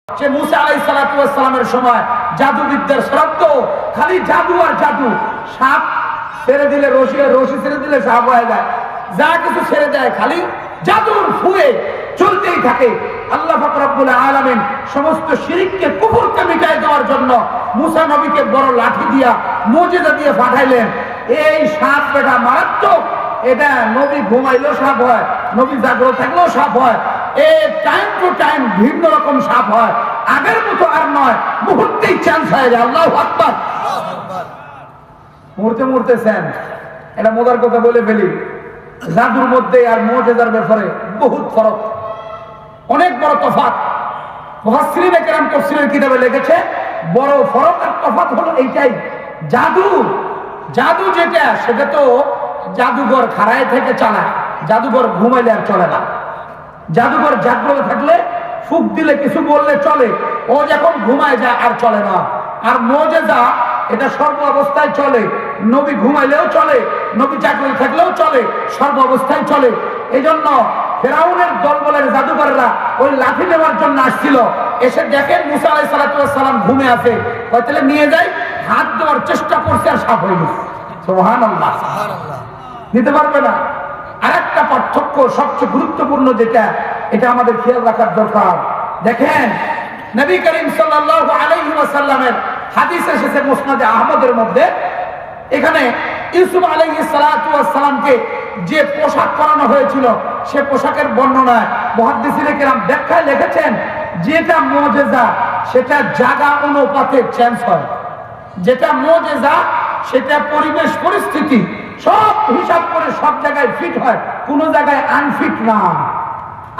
সে মুসা আলাইহিস সালাতু ওয়াস সালামের সময় জাদুবিদ্যার শ্রাদ্ধ, খালি জাদু আর জাদু। সাপ ছেড়ে দিলে রশি ছেড়ে দিলে সাপ হয়ে যায়, যা কিছু ছেড়ে দেয় খালি জাদুর ফুয়ে চলতেই থাকে। আল্লাহ পাক রব্বুল আলামিন সমস্ত শিরককে কুফরকে মিটাই দেওয়ার জন্য মুসা নবীকে বড় লাঠি দিয়া মুজিজা দিয়ে পাঠাইলেন। এই সাপ বেটা মারাত্মক, এটা নবী ঘুমাইলেও সাপ হয়, নবী জাগ্রত থাকলেও সাপ হয়। এই টাইম টু টাইম ভিন্ন রকম সাপ হয়, আগের মতো আর নয়, মুহূর্তেই চান্স হয়ে যায়। আল্লাহু আকবার। মুহূর্তে মুহূর্তে চান্স। এটা মজার কথা বলে ফেলি, জাদুর মধ্যে আর মুজিজার ব্যাপারে বহুত ফরক, অনেক বড় তফাৎ। মুফাসসিরিনে কেরাম তাফসীরের কিতাবে লিখেছে বড় ফরক আর তফাৎ হলো এইটাই, জাদু যেটা সেটা তো জাদুঘর খাড়ায় থেকে চালায়, জাদুঘর ঘুমাইলে আর চলে না। জাদুঘর জাগ্রত থাকলে ফুক দিলে কিছু বললে চলে, ও যখন ঘুমায় যায় আর চলে না। আর মুজিজা এটা সর্ব অবস্থায় চলে, নবী ঘুমাইলেও চলে, নবী জাগ্রত থাকলেও চলে, সর্ব অবস্থায় চলে। এই জন্য ফেরাউনের দলবলের জাদুকররা ওই লাঠি নেওয়ার জন্য আসছিল, এসে দেখেন মুসা আলাইহিস সালাতু ওয়াস সালাম ঘুমে আছে, তাহলে নিয়ে যায়, হাত দেওয়ার চেষ্টা করছে আর সাপ হয়ে গেছে। সুবহানাল্লাহ, নিতে পারবে না। আরেকটা পার্থক্য সবচেয়ে গুরুত্বপূর্ণ যেটা, এটা আমাদের খেয়াল রাখার দরকার। দেখেন নবী করিম সাল্লাল্লাহু আলাইহি ওয়াসাল্লামের হাদিস এসেছে মুসনাদে আহমদের মধ্যে, এখানে ইউসুফ আলাইহিস সালাতু ওয়াস সালামকে যে পোশাক পরানো হয়েছিল সে পোশাকের বর্ণনায় মুহাদ্দিসিনে কেরাম ব্যাখ্যায় লিখেছেন যেটা মুজিজা সেটা জায়গা অনুপাতে চেঞ্জ হয়, যেটা মুজিজা সেটা পরিবেশ পরিস্থিতি সব হিসাব করে সব জায়গায় ফিট হয়, কোন জায়গায় আনফিট না।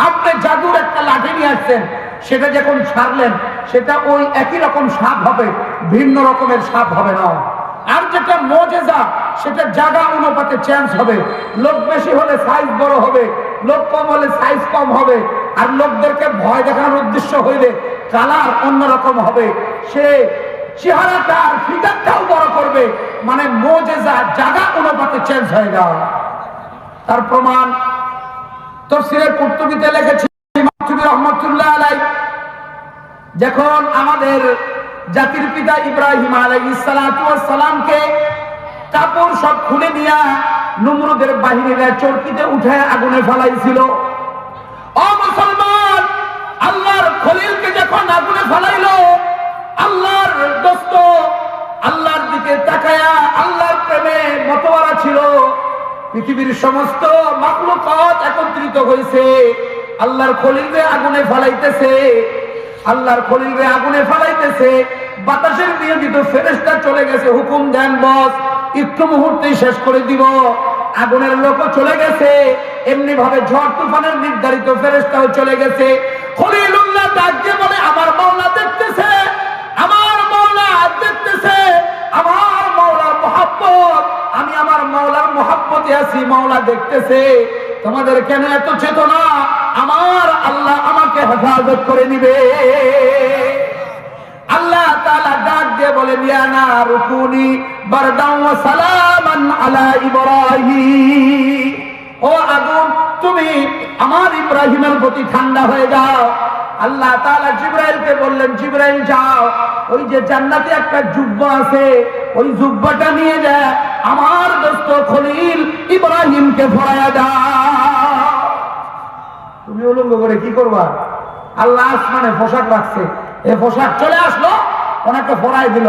আপনি জাদুর একটা লাঠি নিয়ে আসছেন, সেটা যখন ছাড়লেন সেটা ওই একই রকম সাপ হবে, ভিন্ন রকমের সাপ হবে না। আর যেটা মুজিজা সেটা জায়গা অনুপাতে চেঞ্জ হবে, লোক বেশি হলে সাইজ বড় হবে, লোক কম হলে সাইজ কম হবে, আর লোকদেরকে ভয় দেখানোর উদ্দেশ্য হইলে কালার অন্যরকম হবে, সে চেহারাটা আর ফিগারটাও বড় করবে, মানে মুজিজা জায়গা অনুপাতে চেঞ্জ হয়ে যায়। তার প্রমাণ তাফসীরে কুরতুবীতে লিখেছে ইমাম কুরতুবী রাহমাতুল্লাহ আলাইহি, যখন আমাদের জাতির পিতা ইব্রাহিম আলাইহিস সালাতু ওয়াস সালামকে কাপড় সব খুলে নিয়া নমরুদের বাহিনীরা চরকিতে উঠায় আগুনে ফেলাইছিল। ও মুসলমান, আল্লাহর খলিলকে যখন আগুনে ফেলাইলো, আল্লাহর দোস্ত আল্লাহর দিকে তাকায়া আল্লাহর প্রেমে মতওয়ারা ছিল, পৃথিবীর সমস্ত মাখলুকাত একত্রিত হয়েছে, আল্লাহর খলিলকে আগুনে ফেলাইতেছে, আল্লাহর খলিলকে আগুনে ফেলাইতেছে। বাতাসের নিয়োজিত ফেরেশতা চলে গেছে, হুকুম দেন বস একটু মুহূর্তেই শেষ করে দিব। আগুনের লোকও চলে গেছে, এমনি ভাবে ঝড় তুফানের নির্ধারিত ফেরেশতাও চলে গেছে। খলিলুল্লাহ ডাক দিয়ে বলে আমার মাওলা দেখতেছে, আমার মাওলা দেখতেছে, আমার মাওলার মহব্বত, আমি আমার মাওলার মহব্বতে আছি, মাওলা দেখতেছে। তোমাদের কেন এত চেতনা? আমার আল্লাহ আমাকে হেফাজত করে নিবে। আল্লাহ তাআলা ডাক দিয়ে বলেন ইয়া নারু কুনি বারদান ওয়া সালামান আলা ইব্রাহিম, ও আগুন তুমি আমার ইব্রাহিমের প্রতি ঠান্ডা হয়ে যাও। আল্লাহ তাআলা জিবরাইলকে বললেন জিবরাইল যাও, ওই যে জান্নাতে একটা জুব্বা আছে, ওই জুব্বাটা নিয়ে যা আমার দোস্ত খলিল ইব্রাহিমকে পরায়া দাও। তুমি উলঙ্গ করে কি করবা? আল্লাহ আসমানে পোশাক রাখছে, এই পোশাক চলে আসলো, ওনাকে পরাই দিল,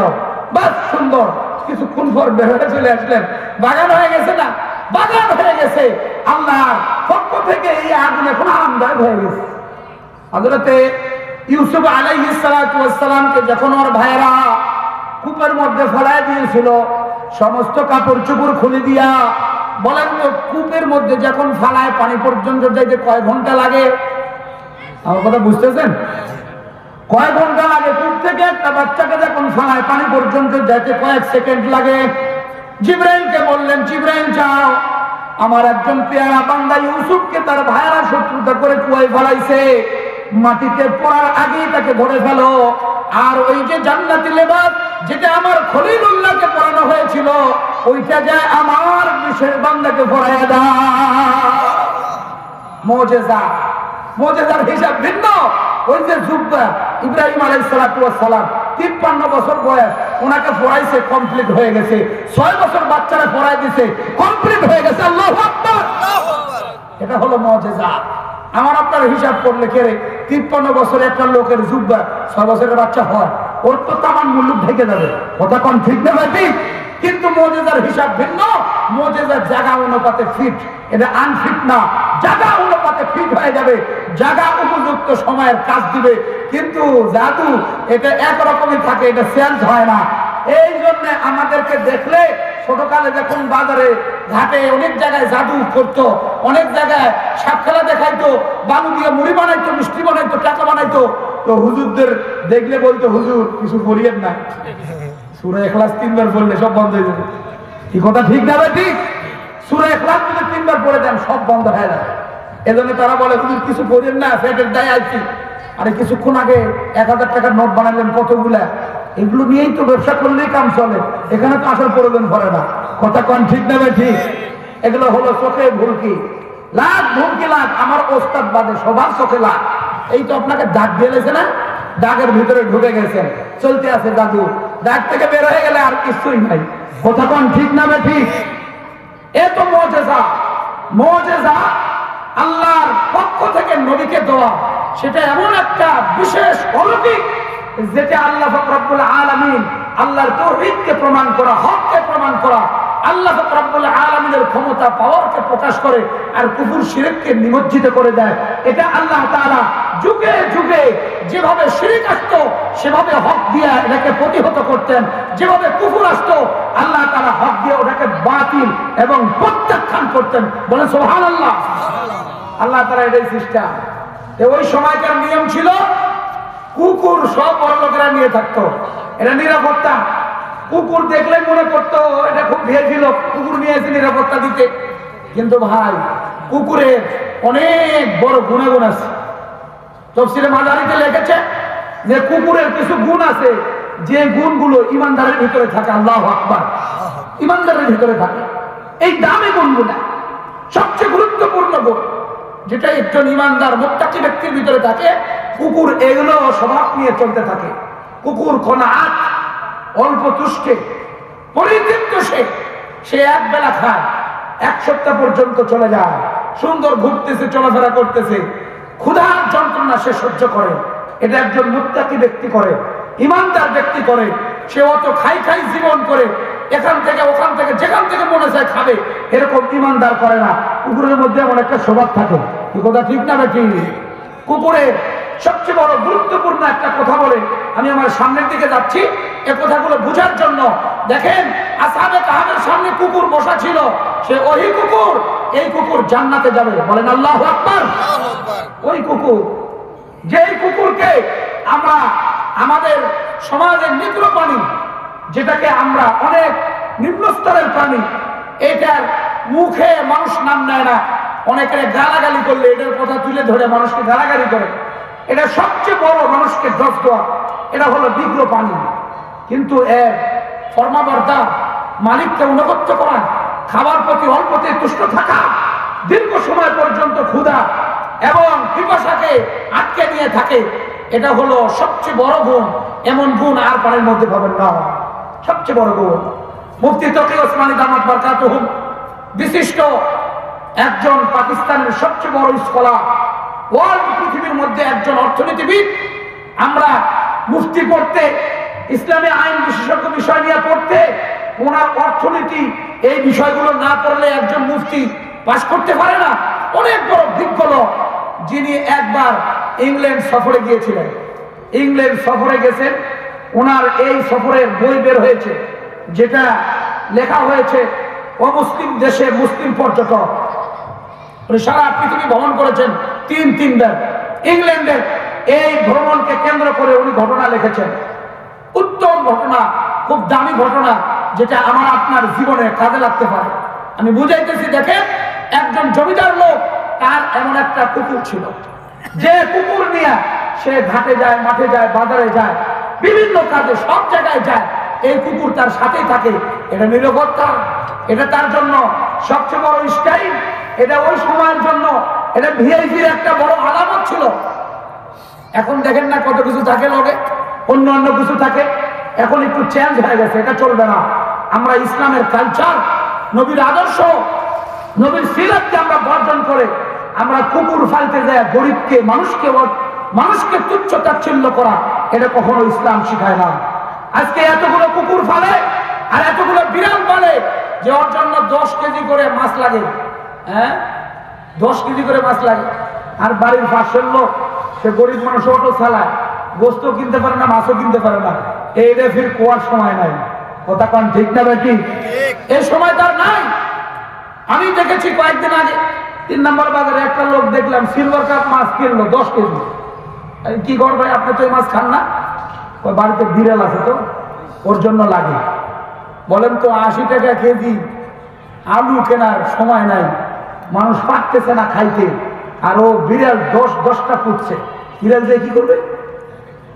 বাস সুন্দর। কিছুক্ষণ পর বের চলে আসলেন, বাগান হয়ে গেছে না? বাগান হয়ে গেছে। আল্লাহর পক্ষ থেকে এই আগুন এখন আরামদায়ক হয়ে গেছে। হযরতে ইউসুফ আলাইহিস সালাতু ওয়াস সালামকে যখন ওর ভাইরা কূপের মধ্যে ফেলায় দিয়েছিল, সমস্ত কাপড় চোপড় খুলে দিয়া, বলেন তো কূপের মধ্যে যখন ফেলায় পানি পর্যন্ত যাইতে কয় ঘন্টা লাগে? আমার কথা বুঝতেছেন? কয় ঘন্টা লাগে? কূপ থেকে একটা বাচ্চাকে যখন ফেলায় পানি পর্যন্ত যাইতে কয়েক সেকেন্ড লাগে। জিবরাইলকে বললেন জিবরাইল যাও, আমার একজন পেয়ারা বান্দা ইউসুফকে তার ভাইরা শত্রুতা করে কুয়ায় ফেলাইছে, মাটিতে পড়ার আগেই তাকে ধরে ফেলো। আর ওই যে জান্নাতি লেবাস যেটা আমার খলিলুল্লাহকে পরানো হয়েছিল, ওইটা যায় আমার বিশেষ বান্দাকে পরাইয়া দাও। মুজিজা, মুজিজার হিসাব ভিন্ন। ওই যে জুব্বা ইব্রাহিম আলাইহিস সালাম 53 বছর বয়স, ওনাকে পড়াইছে, কমপ্লিট হয়ে গেছে। 6 বছর বাচ্চারা পড়াই দিছে, কমপ্লিট হয়ে গেছে। আল্লাহু আকবার। এটা হলো মুজিজা। আমার আপনার হিসাব করলে কেরে 53 বছরে একটা লোকের জুব্বা 6 বছরের বাচ্চা হয়, ওর তো তামান মূল্য ঢেকে যাবে। কথা কোন ঠিক না ভাই? কিন্তু মুজিজার হিসাব ভিন্ন। মুজিজার জায়গা অনুপাতে ফিট, এটা আনফিট না। জায়গা অনুপাতে ফিট হয়ে যাবে, জায়গা উপযুক্ত সময়ের কাজ দিবে। কিন্তু জাদু এটা একরকমই থাকে, এটা চেঞ্জ হয় না। এই জন্য আমাদেরকে দেখলে ছোটকালে যখন বাজারে ঘাটে অনেক জায়গায় জাদু করতো, অনেক জায়গায় সাপ খেলা দেখাইতো, বালু দিয়ে মুড়ি বানাইতো, মিষ্টি বানাইতো, টাকা বানাইতো, তো হুজুরদের দেখলে বলতো, হুজুর কিছু করিয়েন না, সূরা ইখলাস 3 বার পড়লে সব বন্ধ হয়ে যাবে। কি কথা ঠিক না ভাই? ঠিক। সূরা ইখলাস যদি 3 বার পড়ে দেন সব বন্ধ হয়ে যাবে। এজন্য তারা বলে, হুজুর কিছু করিয়েন না, পেটের দায় আইছি। আরে কিছুক্ষণ আগে 1000 টাকার নোট বানালেন কতগুলা, এগুলো নিয়েই তো ব্যবসা করলেই কাম চলে, এখানে তো আসার প্রয়োজন পড়ে না। কথা কোন ঠিক না ভাই? ঠিক। এগুলো হলো চোখে ভুলকি, লাখ ভুলকি লাখ, আমার ওস্তাদ বাদে সবার চোখে লাখ। এই তো আপনাকে দাগ দিয়েছে না, দাগের ভিতরে ঢুকে গেছেন, চলতে আছে জাদু, দাগ থেকে বের হয়ে গেলে আর কিছুই নাই। কথা কোন ঠিক না ভাই? ঠিক। এ তো মুজিজা। মুজিজা আল্লাহর পক্ষ থেকে নবীকে দেওয়া, সেটা এমন একটা বিশেষ অলৌকিক, যেটা আল্লাহ রাব্বুল আলামিন, আল্লাহর তাওহীদকে প্রমাণ করা, হককে প্রমাণ করা, আল্লাহ রাব্বুল আলামিনের ক্ষমতা, পাওয়ারকে প্রকাশ করে, আর কুফর শিরককে নিমজ্জিত করে দেয়। এটা আল্লাহ তাআলা যুগে যুগে যেভাবে শিরক আসতো সেভাবে হক দিয়ে এটাকে প্রতিহত করতেন, যেভাবে কুফর আসতো আল্লাহ তাআলা হক দিয়ে ওটাকে বাতিল এবং প্রত্যাখ্যান করতেন। বলেন সুবহানাল্লাহ। আল্লাহ তাআলা এটাই সিস্টেম। ওই সময়কার নিয়ম ছিল, কুকুর সব বড় লোকেরা নিয়ে থাকতো, এটা নিরাপত্তা। কুকুর দেখলে মনে করতো এটা খুব ভেয়েছিল, কুকুর নিয়ে এসে নিরাপত্তা দিতে। কিন্তু ভাই, কুকুরের অনেক বড় গুণাগুণ আছে। তাফসীরে মাদারিতে লিখেছে যে কুকুরের কিছু গুণ আছে, যে গুণগুলো ইমানদারের ভিতরে থাকে। আল্লাহু আকবার। ইমানদারের ভিতরে থাকে এই দামি গুণগুলো, সবচেয়ে গুরুত্বপূর্ণ গুণ, যেটা একজন ইমানদার মুত্তাকি ব্যক্তির ভিতরে থাকে। কুকুর এগুলো স্বভাব নিয়ে চলতে থাকে। কুকুর কনাআত, অল্প তুষ্টে, পরিতৃপ্ত। সে এক বেলা খায়, 1 সপ্তাহ পর্যন্ত চলে যায়, সুন্দর ঘুরতেছে, চলাফেরা করতেছে, ক্ষুধার যন্ত্রণা সে সহ্য করে। এটা একজন মুত্তাকি ব্যক্তি করে, ইমানদার ব্যক্তি করে। সে অত খাই খাই জীবন করে, এখান থেকে ওখান থেকে যেখান থেকে মনে চায় খাবে, এরকম ইমানদার করে না। কুকুরের মধ্যে এমন একটা স্বভাব থাকে। কি কথা ঠিক না নাকি? কুকুরের সবচেয়ে বড় গুরুত্বপূর্ণ একটা কথা বলে আমি আমার সামনের দিকে যাচ্ছি, এই কথাগুলো বোঝার জন্য। দেখেন, আসহাবে কাহাফের সামনে কুকুর বসা ছিল, সে ওই কুকুর। এই কুকুর জান্নাতে যাবে। বলেন আল্লাহু আকবার। ওই কুকুর, যেই কুকুরকে আমরা আমাদের সমাজের নিগ্র প্রাণী, যেটাকে আমরা অনেক নিম্ন স্তরের প্রাণী, এটার মুখে মানুষ নাম নেয় না। অনেকের গালাগালি করলে এটার কথা তুলে ধরে মানুষকে গালাগালি করে। এটা সবচেয়ে বড় মানুষকে ডস দেওয়া, এটা হলো নিগ্র প্রাণী। কিন্তু এর ফরমাবর্দা, মালিককে অনুগত্য করা, খাবার প্রতি অল্পতে তুষ্ট থাকা, দীর্ঘ সময় পর্যন্ত ক্ষুধা এবং পিপাসাকে আটকে নিয়ে থাকে, এটা হলো সবচেয়ে বড় গুণ। এমন গুণ আর পানির মধ্যে পাবেন না। সবচেয়ে বড় গুণ। মুফতি তকি ওসমানী দামাত বারকাতুহুম, বিশিষ্ট একজন পাকিস্তানের সবচেয়ে বড় স্কলার, ওয়ার্ল্ড পৃথিবীর মধ্যে একজন অর্থনীতিবিদ। আমরা মুফতি পড়তে, ইসলামী আইন বিশেষজ্ঞ বিষয় নিয়ে পড়তে, ওনার অর্থনীতি এই বিষয়গুলো না পড়লে একজন মুফতি পাশ করতে পারে না। অনেক বড় বিজ্ঞ লোক, যিনি একবার ইংল্যান্ড সফরে গিয়েছিলেন। ইংল্যান্ড সফরে গেছেন, ওনার এই সফরের বই বের হয়েছে, যেটা লেখা হয়েছে অমুসলিম দেশে মুসলিম পর্যটক। উনি সারা পৃথিবী ভ্রমণ করেছেন 3 বার। ইংল্যান্ডের এই ভ্রমণকে কেন্দ্র করে উনি ঘটনা লিখেছেন। উত্তম ঘটনা, খুব দামি ঘটনা, যেটা আমার আপনার জীবনে কাজে লাগতে পারে। আমি বুঝাইতেছি। দেখেন, একজন জমিদার লোক, তার এমন একটা কুকুর ছিল, যে কুকুর নিয়ে সে ঘাটে যায়, মাঠে যায়, বাজারে যায়, বিভিন্ন কাজে সব জায়গায় যায়। এই কুকুর তার সাথেই থাকে। এটা নিরাপত্তা, এটা তার জন্য সবচেয়ে বড় স্টাইল। এটা ওই সময়ের জন্য এটা ভিআইপির একটা বড় আলামত ছিল। এখন দেখেন না কত কিছু থাকে লগে, অন্য অন্য কিছু থাকে। এখন একটু চেঞ্জ হয়ে গেছে, এটা চলবে না। আমরা ইসলামের কালচার, নবীর আদর্শ, নবীর সিরাতকে আমরা বর্জন করে আমরা কুকুর ফালতে যায়, গরিবকে, মানুষকে তুচ্ছ তাচ্ছিল্য করা, এটা কখনো ইসলাম শিখায় না। আজকে এতগুলো কুকুর ফালে আর এতগুলো বিড়াল ফালে যে ওর জন্য 10 কেজি করে মাছ লাগে। হ্যাঁ, 10 কেজি করে মাছ লাগে। আর বাড়ির পাশের লোক, সে গরিব মানুষ, অটো চালায়, গোস্ত কিনতে পারে না, মাছও কিনতে পারে না। এইটা ফির কোয়ার সময় নাই। কথা কান ঠিক না বেটি? এই সময় তার নাই। আমি দেখেছি কয়েকদিন আগে 3 নম্বর বাজারে একটা লোক দেখলাম সিলভার কাপ মাছ কিনলো 10 কেজি। কি করবে, আপনি তো এই মাছ খান না? ওই বাড়িতে বিড়াল আছে তো, ওর জন্য লাগে। বলেন তো 80 টাকা কেজি আলু কেনার সময় নাই, মানুষ পারতেছে না খাইতে, আর ও বিড়াল 10টা পুচ্ছে। বিড়াল দিয়ে কি করবে?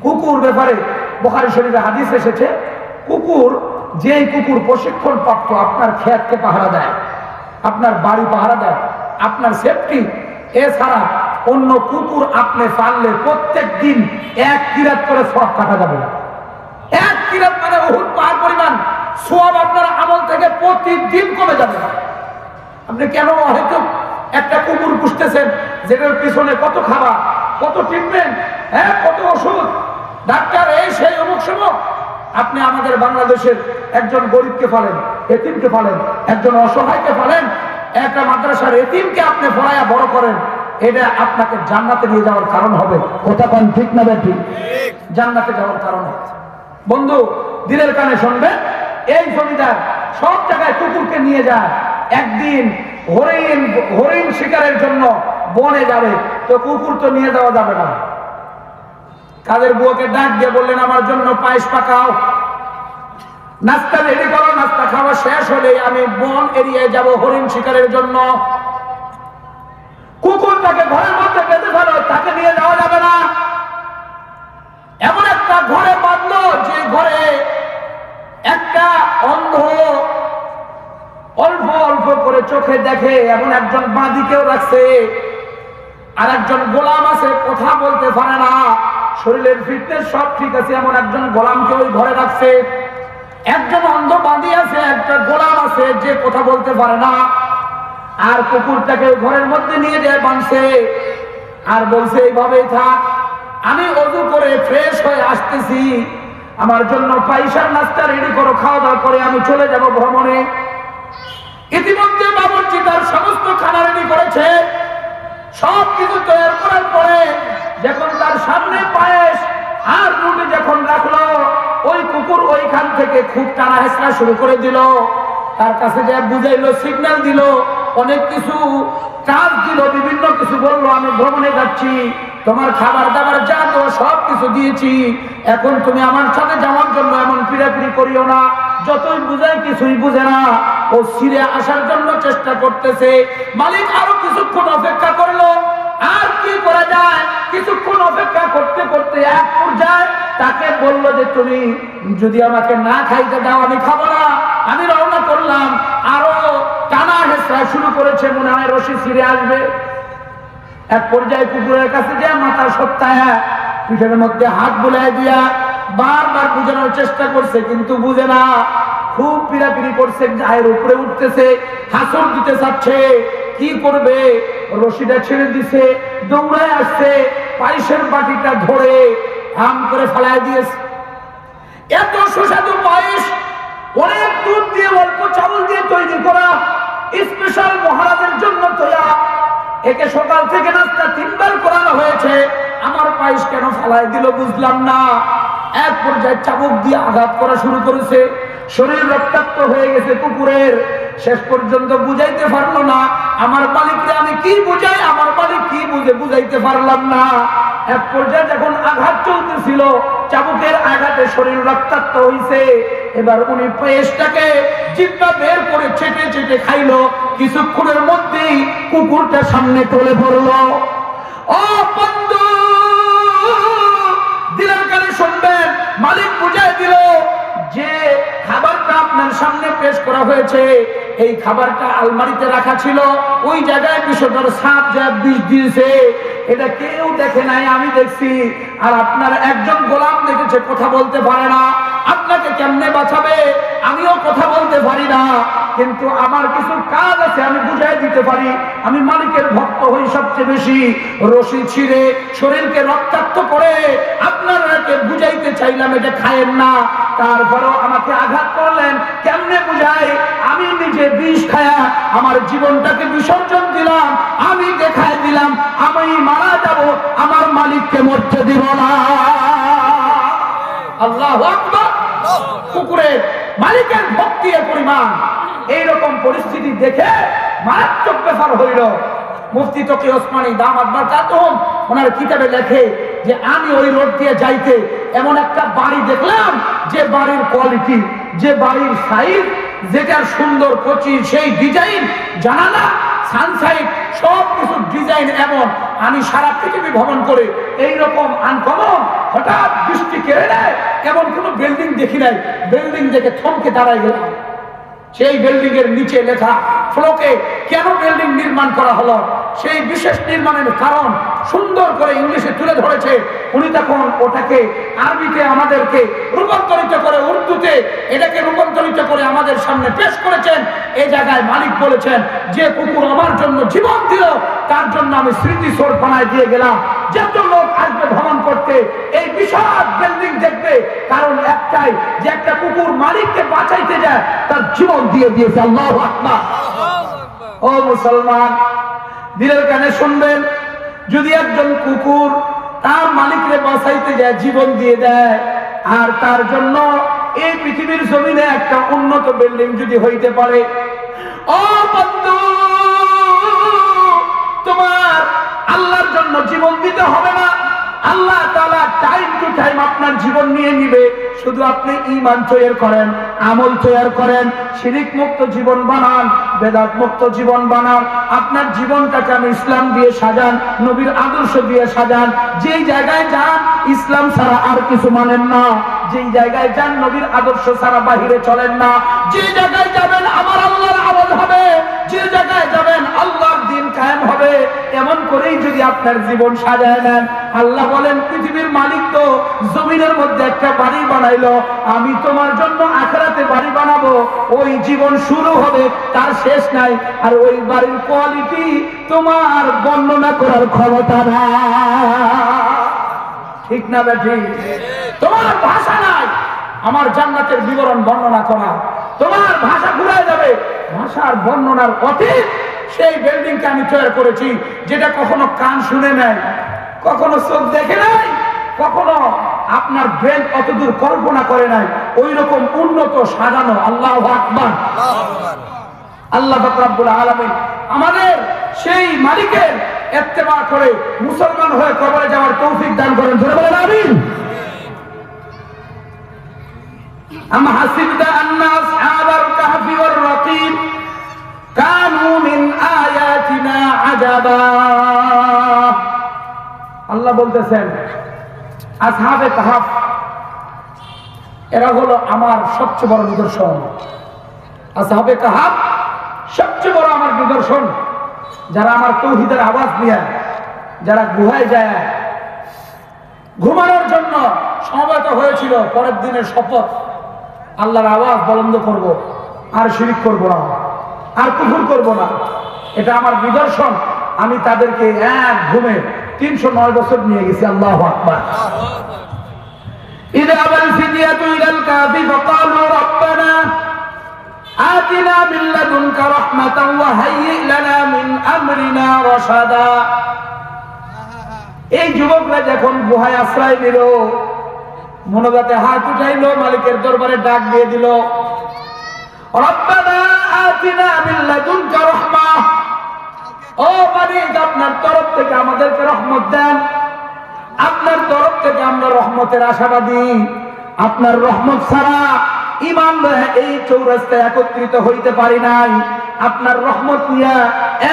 কুকুর ব্যাপারে বুখারী শরীফে হাদিস এসেছে, কুকুর, যেই কুকুর প্রশিক্ষণ প্রাপ্ত আপনার ক্ষেতকে পাহারা দেয়, আপনার বাড়ি পাহারা দেয়, আপনার সেফটি, এছাড়া অন্য কুকুর আপনি পাললে প্রত্যেক দিন 1 কিরাত করে সওয়াব কাটা যাবে। 1 কিরাত মানে উহুদ পাহাড় পরিমাণ সওয়াব আপনার আমল থেকে প্রতিদিন কমে যাবে। আপনি কেন হয়তো একটা কুকুর পুষতেছেন যেটার পিছনে কত খাবার, কত ট্রিটমেন্ট, হ্যাঁ, কত ওষুধ, ডাক্তার, এই সেই অমুক সময়। আপনি আমাদের বাংলাদেশের একজন গরিবকে পালেন, এতিমকে পালেন, একজন অসহায়কে পালেন, একটা মাদ্রাসার এতিমকে আপনি পড়ায়া বড় করেন, এটা আপনাকে জান্নাতে নিয়ে যাওয়ার কারণ হবে। কথা কোন ঠিক না বেঠিক? জান্নাতে যাওয়ার কারণ হবে। বন্ধু, দিনের কানে শুনবে, এই জমিদার সব জায়গায় কুকুরকে নিয়ে যায়। একদিন হরিণ শিকারের জন্য বনে যাবে, তো কুকুর তো নিয়ে যাওয়া যাবে না। কাদের বুয়াকে ডাক দিয়ে বললেন, আমার জন্য পায়েস পাকাও, নাস্তা রেডি করো, নাস্তা খাওয়া শেষ হলে আমি বন এরিয়ায় যাব হরিণ শিকারের জন্য। কুকুরটাকে ঘরের মধ্যে বেঁধে ফেলো, তাকে নিয়ে যাওয়া যাবে না। এমন একটা ঘরে বাঁধলো যে ঘরে একটা অন্ধ অল্প অল্প করে চোখে দেখে এমন একজন বাঁদিকেও রাখছে, আর একজন গোলাম আছে, কথা বলতে পারে না, শরীরের ফিটনেস সব ঠিক আছে, এমন একজন গোলামকে ওই ঘরে রাখছে। একজন অন্ধ বাঁধি আছে, একটা গোলাম আছে যে কথা বলতে পারে না, আর কুকুরটাকে ঘরের মধ্যে নিয়ে যায় বাঁধছে, আর বলছে এইভাবেই থাক, আমি ওযু করে ফ্রেশ হয়ে আসতেছি, আমার জন্য পয়সার নাস্তা রেডি করো, খাওয়া দাওয়া করে আমি চলে যাব ভ্রমণে। ইতিমধ্যে বাবুর্চি তার সমস্ত খানা রেডি করেছে, সব কিছু তৈরি করার পরে যখন তার সামনে পায়েস আর রুটি যখন রাখলো, ওই কুকুর ওইখান থেকে খুব টানা হেঁচড়া শুরু করে দিল। তার কাছে যে বুঝাইলো, সিগন্যাল দিল, অনেক কিছু কাজ দিল, বিভিন্ন কিছু বললো, আমি ভ্রমণে যাচ্ছি, তোমার খাবার দাবার যা তো সব কিছু দিয়েছি, এখন তুমি আমার সাথে যাওয়ার জন্য এমন পিড়াপিড়ি করিও না। যতই বুঝাই কিছুই বুঝে না, ও ফিরে আসার জন্য চেষ্টা করতেছে। মালিক আরো কিছুক্ষণ অপেক্ষা করলো, আর কি করা যায়, কিছুক্ষণ অপেক্ষা করতে করতে এক পর্যায়ে তাকে বললো যে তুমি যদি আমাকে না খাইতে দাও আমি খাবো না। আমি রওনা করলাম, আরো টানা হেঁচড়া শুরু করেছে, মনে হয় রশি ছিঁড়ে আসবে। এক পর্যায়ে কুকুরের কাছে যে মাথা সত্তায় পিঠের মধ্যে হাত বুলাই দিয়া বারবার বুঝানোর চেষ্টা করছে, কিন্তু বুঝে না, খুব পিড়াপিড়ি করছে, গায়ের উপরে উঠতেছে, হাসর দিতে চাচ্ছে, কি করবে, রশিটা ছেড়ে দিছে, দৌড়ায় আসছে, পায়েসের বাটিটা ধরে হাম করে ফেলায় দিয়েছে। এত সুস্বাদু পায়েস, অনেক দুধ দিয়ে অল্প চাউল দিয়ে তৈরি করা, স্পেশাল মহারাজের জন্য তৈরি। একে সকাল থেকে নাস্তা 3 বার করানো হয়েছে, আমার পায়েস কেন ফেলায় দিল বুঝলাম না। এক পর্যায়ে চাবুক দিয়ে আঘাত করা শুরু করেছে, শরীর রক্তাক্ত হয়ে গেছে কুকুরের। শেষ পর্যন্ত বুঝাইতে পারলো না, আমার মালিককে আমি কি বুঝাই, আমার মালিক কি বুঝে, বুঝাইতে পারলাম না। এক পর্যায়ে যখন আঘাত চলতেছিল, চাবুকের আঘাতে শরীর রক্তাক্ত হয়েছে, এবার উনি পেস্টটাকে জিহ্বা বের করে চেটে চেটে খাইলো। কিছুক্ষণের মধ্যেই কুকুরটা সামনে টলে পড়লো। ও বন্ধু, দিলের কানে শুনবেন, মালিক বুঝাই দিল যে খাবারটা আপনার সামনে পেশ করা হয়েছে, এই খাবারটা আলমারিতে রাখা ছিল, ওই জায়গায় বিষধর সাপ যা বিষ দিয়েছে, এটা কেউ দেখে নাই, আমি দেখছি। আর আপনার একজন গোলাম দেখেছে, কথা বলতে পারে না। আপনাকে কেমনে বাঁচাবে? আমিও কথা বলতে পারি না, কিন্তু আমার কিছু কাজ আছে, আমি বুঝাই দিতে পারি। আমি মালিকের ভক্ত হই সবচেয়ে বেশি। রশি ছিঁড়ে শরীরকে রক্তাক্ত করে আপনাদেরকে বুঝাইতে চাইলাম এটা খায়েন না, তারপরেও আমাকে আঘাত করলেন। কেমনে বুঝাই? আমি নিজে বিষ খায়া আমার জীবনটাকে বিসর্জন দিলাম, আমি দেখাই দিলাম আমি মারা যাব, আমার মালিককে মরতে দিব না। আল্লাহু আকবার। কুকুরের মালিকের ভক্তি এর পরিমাণ। এইরকম পরিস্থিতি দেখে মারাত্মক ব্যাপার হইল। মুফতি তকি ওসমানী দামাত বারকাতুহুম ওনার কিতাবে লেখে যে আমি ওই রোড দিয়ে যাইতে এমন একটা বাড়ি দেখলাম, যে বাড়ির কোয়ালিটি, যে বাড়ির সাইজ, যেটার সুন্দর কচি সেই ডিজাইন, জানালা, সানসাইড, সব কিছু ডিজাইন এমন, আমি সারা পৃথিবী ভ্রমণ করে এইরকম আনকমন হঠাৎ দৃষ্টি কেড়ে নেয় এমন কোনো বিল্ডিং দেখি নাই। বিল্ডিং দেখে থমকে দাঁড়াই গেলাম। সেই বিল্ডিং এর নিচে লেখা ফলকে কেন বিল্ডিং নির্মাণ করা হলো, সেই বিশেষ নির্মাণের কারণ সুন্দর করে ইংলিশে তুলে ধরেছে। উনি তখন ওটাকে আরবিতে আমাদেরকে রূপান্তরিত করে, উর্দুতে এটাকে রূপান্তরিত করে আমাদের সামনে পেশ করেছেন। এই জায়গায় মালিক বলেছেন, যে কুকুর আমার জন্য জীবন দিল, তার জন্য আমি স্মৃতিসৌধ বানায় দিয়ে গেলাম। যত লোক আসবে ভ্রমণ করতে এই বিশাল বিল্ডিং দেখবে, কারণ একটাই, যে একটা কুকুর মালিককে বাঁচাইতে যায়, তার জীবন দিয়ে দিয়েছে। আল্লাহু আকবার। ও মুসলমান, দিলের কানে শুনবেন, যদি একজন কুকুর তার মালিককে বাঁচাইতে যায়, জীবন দিয়ে দেয়, আর তার জন্য এই পৃথিবীর জমিনে একটা উন্নত বিল্ডিং যদি হইতে পারে, ও বন্ধু, তোমার আল্লাহর জন্য জীবন দিতে হবে না। আল্লাহ তাআলা টাইম টু টাইম আপনার জীবন নিয়ে নিবে। শুধু আপনি ঈমান তৈরি করেন, আমল তৈরি করেন, শিরিক মুক্ত জীবন বানান, বেদাত মুক্ত জীবন বানান। আপনার জীবনটাকে আমি ইসলাম দিয়ে সাজান, নবীর আদর্শ দিয়ে সাজান। যেই জায়গায় যান ইসলাম ছাড়া আর কিছু মানেন না, যেই জায়গায় যান নবীর আদর্শ ছাড়া বাহিরে চলেন না। যে জায়গায় যাবেন আমার আল্লাহর আওয়াজ হবে, যে জায়গায় যাবেন আল্লাহর দ্বীন কায়েম হবে। এমন করেই যদি আপনার জীবন সাজায় নেন, আল্লাহ বলেন, পৃথিবীর মালিক তো জমিনের মধ্যে একটা বাড়ি বানাইলো, আমি তোমার জন্য আখিরাতে বাড়ি বানাবো। ওই জীবন শুরু হবে, তার শেষ নাই। আর ওই বাড়ির কোয়ালিটি তোমার বর্ণনা করার ক্ষমতা না, ঠিক না বেঠি? তোমার ভাষা নাই আমার জান্নাতের বিবরণ বর্ণনা করা, তোমার ভাষা ঘুরায় যাবে। ভাষার বর্ণনার অতীত সেই বিল্ডিংকে আমি তৈরি করেছি, যেটা কখনো কান শুনে নাই, কখনো চোখ দেখে নাই, কখনো আপনার ব্রেন অতদূর কল্পনা করে নাই। ওই রকম উন্নত সাজানো। আল্লাহু আকবার। আল্লাহ পাক রব্বুল আলামিন আমাদের সেই মালিকের ইত্তেবা করে মুসলমান হয়ে কবরে যাওয়ার তৌফিক দান করেন। জোরে বলেন আমিন। আম হাসিবতা আন্না আসহাবাল কাহফি ওয়ার রাকিব কানু মিন আয়াতিনা আজাবা। আল্লাহ বলতেছেন, আসহাবে কাহফ এরা হলো আমার সবচেয়ে বড় নিদর্শন। আসহাবে কাহফ সবচেয়ে বড় আমার নিদর্শন। যারা আমার তাওহীদের আওয়াজ দিয়ে, যারা গুহায় যায় ঘুমানোর জন্য সমবেত হয়েছিল, পরের দিনের শপথ, আল্লাহর আওয়াজ বলন্দ করব, আর শিরিক করব না, আর কুফর করব না, এটা আমার নিদর্শন। আমি তাদেরকে এক ঘুমে 309 বছর নিয়ে গেছি। আল্লাহু আকবার। ইযা আবাল ফিদিয়াতু ইলাল কাফি ফাকালু রাব্বানা আতিনা মিন লাদুনকা রাহমাতান ওয়া হাইয়্যি লানা মিন আমরিনা রাশাদা। এই যুবকরা যখন গুহায় আশ্রয় নিল, মনোবাতে হাত উঠাইলো, মালিকের দরবারে ডাক দিয়ে দিল, রব্বানা আতিনা মিন লাদুনকা রাহমা, ও মালিক আপনার তরফ থেকে আমাদেরকে রহমত দেন। আপনার তরফ থেকে আমরা রহমতের আশাবাদী। আপনার রহমত ছাড়া ঈমান লয়ে এই চৌরাস্তায় একত্রিত হইতে পারি নাই। আপনার রহমত নিয়া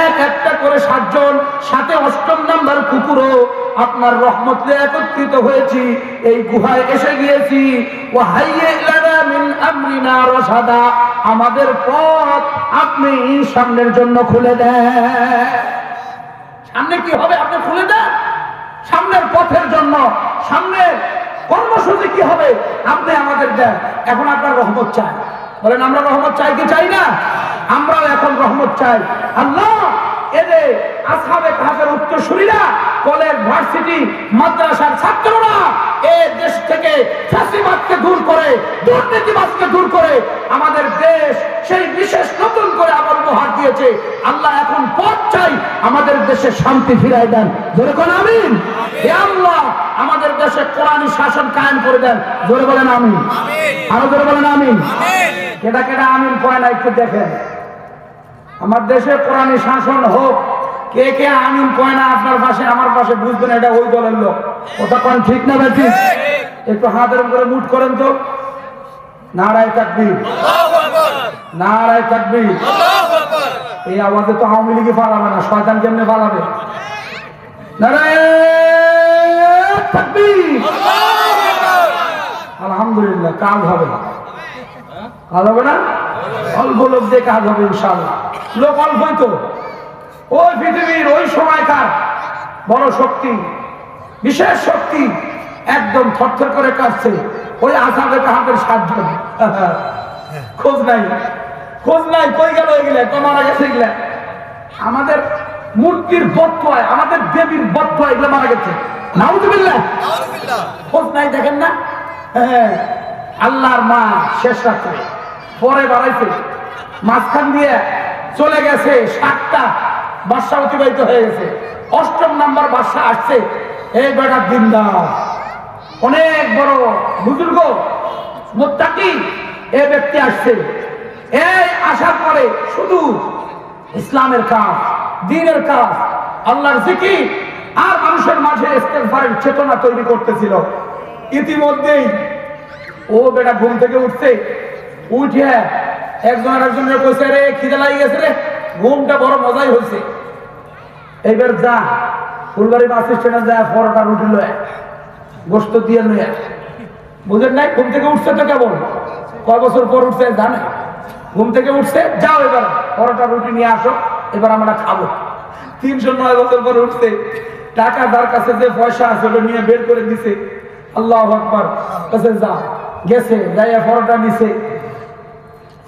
এক একটা করে 7 জন, সাথে 8ম নাম্বার কুকুরও আপনার রহমত নিয়ে একত্রিত হয়েছি, এই গুহায় এসে গিয়েছি। ওয়া হাইয়্যি লানা মিন আমরিনা রাশাদা, আমাদের পথ আপনি সামনের জন্য খুলে দেন। সামনে কি হবে আপনি খুলে দেন, সামনের পথের জন্য, সামনের কর্মসূচি কি হবে আপনি আমাদের দেন। এখন আপনার রহমত চাই, বলেন আমরা রহমত চাই কি চাই না? আমরাও এখন রহমত চাই। আল্লাহ এদের আসহাবে কাহফের উত্তরসূরিরা, কলেজ, ভার্সিটি, মাদ্রাসার ছাত্ররা এই দেশ থেকে ফ্যাসিবাদকে দূর করে, দুর্নীতিবাদকে দূর করে আমাদের দেশ সেই বিশেষ নতুন করে আবার উপহার দিয়েছে। আল্লাহ এখন পথ চাই, আমাদের দেশে শান্তি ফিরাই দেন। জোরে বলেন আমিন। হে আল্লাহ আমাদের দেশে কোরআনী শাসন কায়েম করে দেন। জোরে বলেন আমিন। আরো জোরে বলেন আমিন। কেটা কেটা আমিন কয় না একটু দেখেন। আমার দেশে কোরআনী শাসন হোক, কে কে আমিন কয় না আপনার পাশে আমার পাশে, বুঝবেন এটা ওই দলের লোক। ওটা কোন ঠিক না বেশি? একটু হাতের উপরে মুঠ করেন তো। নারায়ে তাকবীর, নারায়ে তাকবীর। এই আওয়াজে তো আওয়ামী লীগই পালাবে না, শয়তান কেমনে পালাবে? নারায়ে তাকবীর। আলহামদুলিল্লাহ, কাজ হবে না, কাজ হবে না, অল্প লোক দিয়ে কাজ হবে ইনশাআল্লাহ। লোক অল্পই তো, ওই পৃথিবীর ওই সময়কার বড় শক্তি, বিশেষ শক্তি একদম থরথর করে কাঁপছে। ওই আসহাবে কাহফের 7 জন, খোঁজ নাই, খোঁজ নাই, কই গেল এগুলা, তো মারা গেছে এগুলা। আমাদের মূর্তির বদদোয়া, আমাদের দেবীর বদদোয়া, এগুলো মারা গেছে। নাউযুবিল্লাহ, খোঁজ নাই, দেখেন না? হ্যাঁ, আল্লাহর মা শেষ রাত্রে পরে বাড়াইছে, মাঝখান দিয়ে চলে গেছে 7টা বাদশা অতিবাহিত হয়ে গেছে। 8ম নাম্বার বাদশা আসছে, এই বেটা দিনদার, অনেক বড় বুজুর্গ মুত্তাকি এই ব্যক্তি আসছে। এই আসার পরে শুধু ইসলামের কাজ, দ্বীনের কাজ, আল্লাহর জিকির আর মানুষের মাঝে ইস্তেগফারের চেতনা তৈরি করতেছিল। ইতিমধ্যেই ও বেটা ঘুম থেকে উঠছে, উঠে একজন আরেকজনের কইছে, রে খিদে লাগি গেছে রে, ঘুমটা বড় মজাই হয়েছে, এইবার যা ফুলবাড়ি বাস স্ট্যান্ডে যায় পরোটা রুটি লয়, গোস্ত দিয়ে লয়। বুঝেন নাই? ঘুম থেকে উঠছে তো কেবল, কয় বছর পর উঠছে জানে? ঘুম থেকে উঠছে, যাও এবার পরোটা রুটি নিয়ে আসো, এবার আমরা খাবো। 309 বছর পর উঠছে, টাকা যার কাছে যে পয়সা আছে ওটা নিয়ে বের করে দিছে। আল্লাহু আকবার, কাছে যা গেছে, যাইয়া পরোটা নিছে,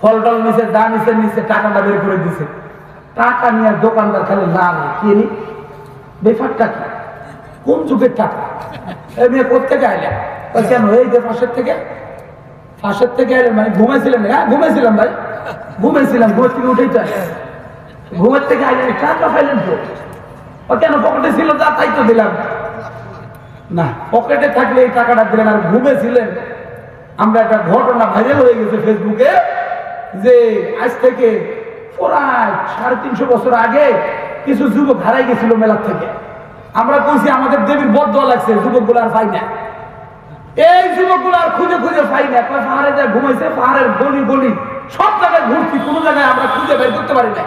ফল টল নিছে, দা নিছে, নিচে টাকাটা বের করে দিছে। টাকা নিয়ে দোকানদার খালি লাল, কি ব্যাপারটা কি, কোন যুগের টাকা? এই মেয়ে কোথেকে আইলেন? কেন? এই যে পাশের থেকে, পাশের থেকে আইলেন মানে ঘুমাইছিলেন? হ্যাঁ ঘুমাইছিলাম ভাই, ঘুমাইছিলাম, ঘুমের থেকে উঠেই তো ঘুমের থেকে আইলেন, টাকা পাইলেন তো? কেন? পকেটে ছিল, যা তাই তো দিলাম না। পকেটে থাকলে এই টাকাটা দিলেন, আর ঘুমেছিলেন। আমরা একটা ঘটনা ভাইরাল হয়ে গেছে ফেসবুকে, যে আজ থেকে প্রায় 350 বছর আগে কিছু যুবক হারাই গেছিল মেলার থেকে। আমরা কইছি আমাদের দেবীর বদদোয়া লাগছে, যুবকগুলো আর পাই না। এই যুবকগুলো আর খুঁজে খুঁজে পাই না, পাহাড়ে যায় ঘুমাইছে, পাহাড়ের গলি গলি সব জায়গায় ঘুরছি, কোনো জায়গায় আমরা খুঁজে বের করতে পারি না।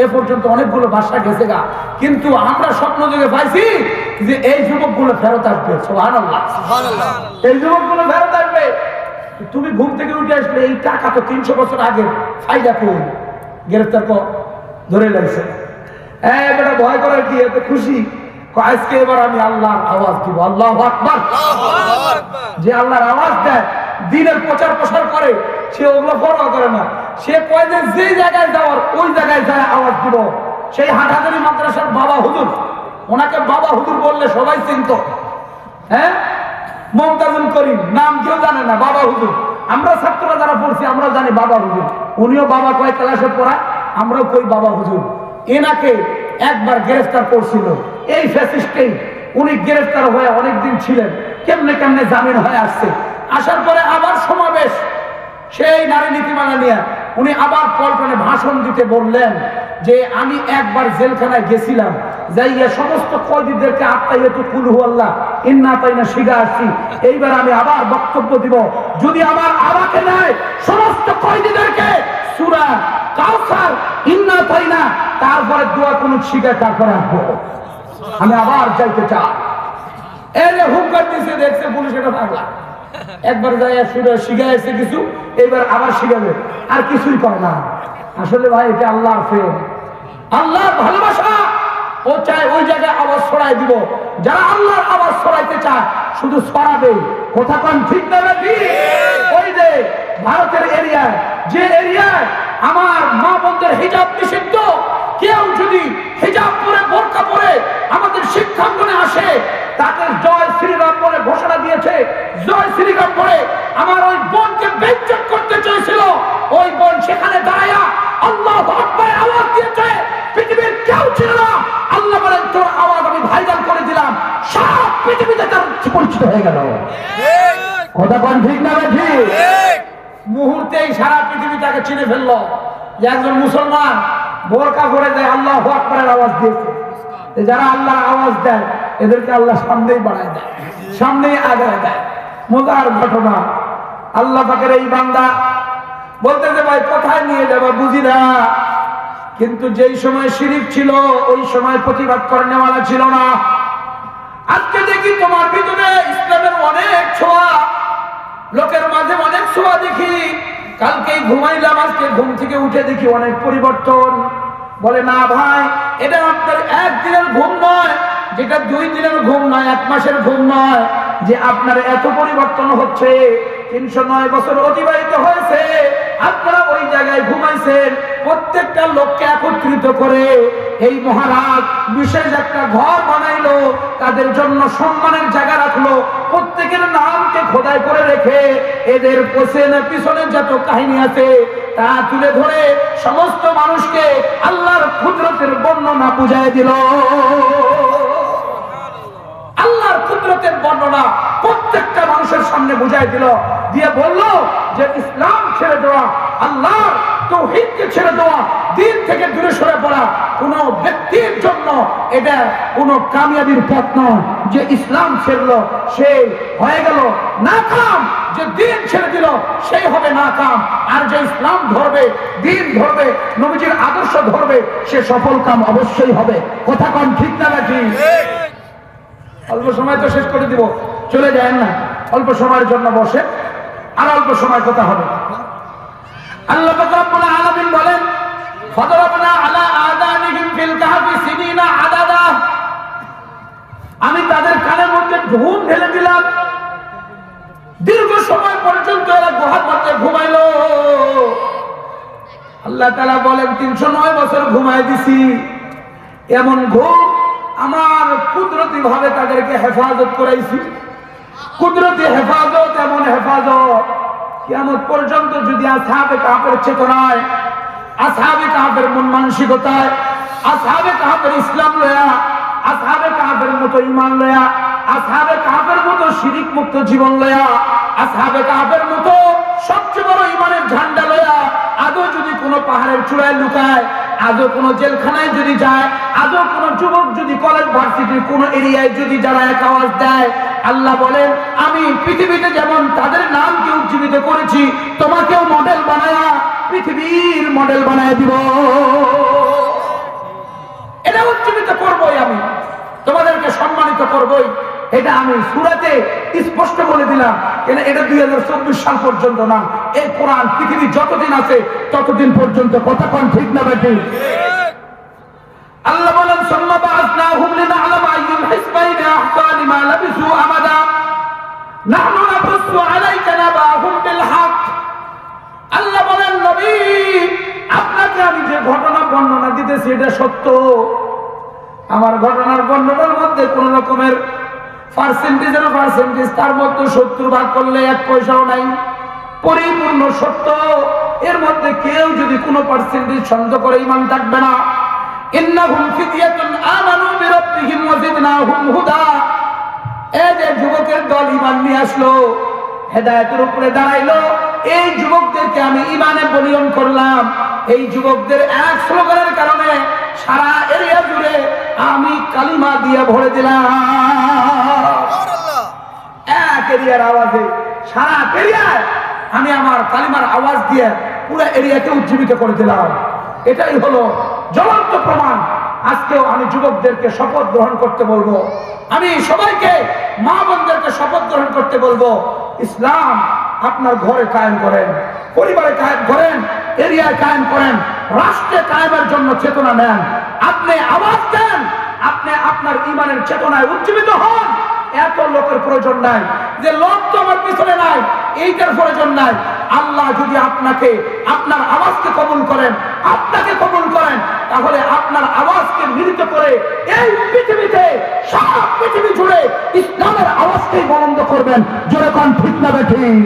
এ পর্যন্ত অনেকগুলো বাসা গেছে গা, কিন্তু আমরা স্বপ্ন যোগে পাইছি যে এই যুবকগুলো ফেরত আসবে। সুবহানাল্লাহ, সুবহানাল্লাহ, এই যুবকগুলো ফেরত আসবে। তুমি ঘুম থেকে উঠে আসলে এই টাকা তো 300 বছর আগে, ফায়দা কই? গ্রেফতার কর, ধরে লাগছে। বেটা ভয় করার কি, এত খুশি আজকে এবার আমি আল্লাহর আওয়াজ দিব। আল্লাহু আকবার। যে আল্লাহর আওয়াজ দেয়, দ্বীনের প্রচার প্রসার করে, সে ওগুলো পরোয়া করে না। সে কয় যে যে জায়গায় যাওয়ার ওই জায়গায় যায় আওয়াজ দিব। সেই হাটহাজারী মাদ্রাসার বাবা হুজুর, ওনাকে বাবা হুজুর বললে সবাই চিনত। হ্যাঁ, মমতাজুল করিম নাম কেউ জানে না, বাবা হুজুর। আমরা ছাত্ররা যারা পড়ছি আমরা জানি বাবা হুজুর। উনিও বাবা কয় ক্লাসে পড়ায়, আমরাও কই বাবা হুজুর। এনাকে একবার গ্রেফতার করছিল এই ফ্যাসিস্টেই। উনি গ্রেফতার হয়ে অনেকদিন ছিলেন, কেমনে কেমনে জামিন হয়ে আসছে। আসার পরে আবার সমাবেশ, সেই নারী নীতিমালা নিয়ে উনি আবার পল্টনে ভাষণ দিতে বললেন যে আমি একবার জেলখানায় গেছিলাম, যাইয়া সমস্ত কয়েদিদেরকে আত্মাইয়াতু কুল হুয়াল্লাহ ইন্না তাইনা শিখা আসছি। এইবার আমি আবার বক্তব্য দিব, যদি আমার আমাকে নেয় সমস্ত কয়েদিদেরকে সূরা কাউসার ইন্না তাইনা, তারপরে দোয়া কোন শিখা, তারপরে আসবো। আমি আবার যাইতে চাই। এই যে হুঙ্কার দিছে, দেখছে পুলিশ, এটা পাগলা, একবার যাইয়া শুনে শিখাইছে কিছু, এবার আবার শিখাবে, আর কিছুই করে না। আসলে ভাই এটা আল্লাহর প্রেম, আল্লাহর ভালোবাসা। ও চায় ওই জায়গায় আওয়াজ ছড়াই দিব। যারা আল্লাহর আওয়াজ ছড়াইতে চায় শুধু ছড়াবে। কথা কোন ঠিক না নাকি? ওই যে ভারতের এরিয়ায়, যে এরিয়ায় আমার মা বোনদের হিজাব নিষিদ্ধ, কেউ যদি হিজাব পরে বোরকা পরে আমাদের শিক্ষাঙ্গনে আসে, তাকে জয় শ্রীরাম বলে ঘোষণা দিয়েছে। জয় শ্রীরাম বলে আমার ওই বোনকে বেইজ্জত করতে চেয়েছিল। ওই বোন সেখানে দাঁড়ায়া আল্লাহু আকবার আওয়াজ দিয়েছে। পৃথিবীর কেউ ছিল না। আল্লাহ বলেন তোর আওয়াজ আমি ভাইরাল করে দিলাম, সারা পৃথিবীতে তার পরিচিত হয়ে গেল। কথা কোন ঠিক না ঠিক? মুহূর্তেই সারা পৃথিবী তাকে চিনে ফেললো যে একজন মুসলমান বোরকা পরে যায়, আল্লাহু আকবারের আওয়াজ দিয়েছে। যারা আল্লাহর আওয়াজ দেয় এদেরকে আল্লাহ সামনেই বাড়ায় দেয়, সামনেই আগায় দেয়। মজার ঘটনা, আল্লাহ পাকের এই বান্দা বলতেছে ভাই কোথায় নিয়ে যাবা বুঝি না, কিন্তু যেই সময় শিরিক ছিল ওই সময় প্রতিবাদ করেনেওয়ালা ছিল না। আজকে দেখি তোমার ভিতরে ইসলামের অনেক ছোঁয়া, লোকের মাঝে অনেক ছোঁয়া দেখি। কালকেই ঘুমাইলাম, আজকে ঘুম থেকে উঠে দেখি অনেক পরিবর্তন। বলে না ভাই, এটা আপনার একদিনের ঘুম নয়, যেটা 2 দিনের ঘুম নয়, 1 মাসের ঘুম নয়, যে আপনার এত পরিবর্তন হচ্ছে। 309 বছর অতিবাহিত হয়েছে, আপনারা ওই জায়গায় ঘুমাইছেন। প্রত্যেকটা লোককে একত্রিত করে এই মহারাজ বিশেষ একটা ঘর বানাইলো, তাদের জন্য সম্মানের জায়গা রাখলো, প্রত্যেকের নামকে খোদাই করে রেখে এদের পিছনে যত কাহিনী আছে তা তুলে ধরে সমস্ত মানুষকে আল্লাহর কুদরতের বর্ণনা বুঝাই দিল। আল্লাহর কুদরতের বর্ণনা প্রত্যেকটা মানুষের সামনে বুঝাই দিল, দিয়ে বলল যে ইসলাম ছেড়ে দেওয়া, আল্লাহর তাওহীদকে ছেড়ে দেওয়া, দিন থেকে দূরে সরে পড়া কোন ব্যক্তির জন্য এটা কোন কামিয়াবির পথ নয়। যে ইসলাম ছেড়ল সে হয়ে গেল নাকাম, যে দিন ছেড়ে দিল সেই হবে নাকাম। আর যে ইসলাম ধরবে, দিন ধরবে, নবীজির আদর্শ ধরবে, সে সফল কাম অবশ্যই হবে। কথা কোন ঠিক না নাকি? অল্প সময় তো শেষ করে দিব, চলে যায় না। অল্প সময়ের জন্য বসে, আর অল্প সময় কথা হবে। আল্লাহ রাব্বুল আলামিন বলেন ফাদরাবনা আলা আযানিহিম ফিল কাহফি সিনিনা আদাদা, আমি তাদের কানের মধ্যে ধুম ঢেলে দিলাম, দীর্ঘ সময় পর্যন্ত এরা গুহার মধ্যে ঘুমাইলো। আল্লাহ তাআলা বলেন 309 বছর ঘুমায় দিছি। এমন ঘুম আমার কুদরতি ভাবে তাদেরকে হেফাজত করাইছি। কুদরতি হেফাজত, এমন হেফাজত কিয়ামত পর্যন্ত যদি আসহাবে কাহফের চেতনায়, আসহাবে কাহফের মন মানসিকতায়, আসহাবে কাহফের ইসলাম লয়া, আসহাবে কাহফের মতো ঈমান লয়া, আসহাবে কাহফের মতো শিরিক মুক্ত জীবন লয়া, আসহাবে কাহফের মতো সবচেয়ে বড় ঈমানের ঝান্ডা লয়া আদৌ যদি কোনো পাহাড়ের চূড়ায় লুকায়, আদৌ কোনো জেলখানায় যদি যায়, আদৌ কোনো যুবক যদি কলেজ ভার্সিটির কোনো এরিয়ায় যদি যারা এক আওয়াজ দেয়, আল্লাহ বলেন আমি পৃথিবীতে যেমন তাদের নামকে উজ্জীবিত করেছি, তোমাকেও মডেল বানায়া পৃথিবীর মডেল বানায় দিব। এটা উজ্জীবিত করবই, আমি তোমাদেরকে সম্মানিত করবই। এটা আমি সূরাতে স্পষ্ট বলে দিলাম। এটা 2024 সাল পর্যন্ত না, এই কোরআন পৃথিবী যতদিন আছে ততদিন পর্যন্ত। কথা কোন ঠিক না বেটি? আল্লাহ বলেন সুম্মা বাআসনাহুম লিনা'লামা আইয়ুল হিসবাইনি আহসা লিমা লাবিসু আমাদা নাহনু নাকুসু আলাইকা নাবাহুম বিল হক। আল্লাহ বলেন নবী, আপনাকে আমি যে ঘটনা বর্ণনা দিতেছি এটা সত্য। আমার ঘটনার বর্ণনার মধ্যে কোন রকমের পার্সেন্টেজ তার মধ্যে 70 ভাগ করলে 1 পয়সাও নাই, পরিপূর্ণ সত্য। এর মধ্যে কেউ যদি কোনো পার্সেন্টেজ সন্দেহ করে ঈমান থাকবে না। ইন্নাহুম ফিতয়াতুন আমানু বিরাব্বিহিম ওয়া জিদনাহুম হুদা। এই যে যুবকের দল ঈমান নিয়ে আসলো, হেদায়েতের উপরে দাঁড়াইলো, এই যুবকদেরকে আমি ঈমানে বলীয়ান করলাম। এই যুবকদের এক স্লোগানের কারণে সারা এরিয়া জুড়ে আমি কালিমা দিয়ে ভরে দিলাম। এক এরিয়ার আওয়াজে সারা এরিয়ায় আমি আমার কালিমার আওয়াজ দিয়ে পুরো এরিয়াকে উজ্জীবিত করে দিলাম। এটাই হলো জ্বলন্ত প্রমাণ আজকেও আমি যুবকদেরকে শপথ গ্রহণ করতে বলবো, আমি সবাইকে মা বোনদেরকে শপথ গ্রহণ করতে বলবো, ইসলাম আপনার ঘরে কায়েম করেন, পরিবারে কায়েম করেন, এরিয়ায় কায়েম করেন, রাষ্ট্রে কায়েমের জন্য চেতনা নেন। আপনি আওয়াজ দেন, আপনি আপনার ঈমানের চেতনায় উজ্জীবিত হন। এত লোকের প্রয়োজন নাই, যে লোক তো আমার পিছনে নাই, এইটার প্রয়োজন নাই। আল্লাহ যদি আপনাকে, আপনার আওয়াজকে কবুল করেন, আপনাকে কবুল করেন, তাহলে আপনার আওয়াজকে মিলিত করে এই পৃথিবীতে, সারা পৃথিবী জুড়ে ইসলামের আওয়াজকেই বন্ধ করবেন। যেরকম ঠিক না বেঠিক?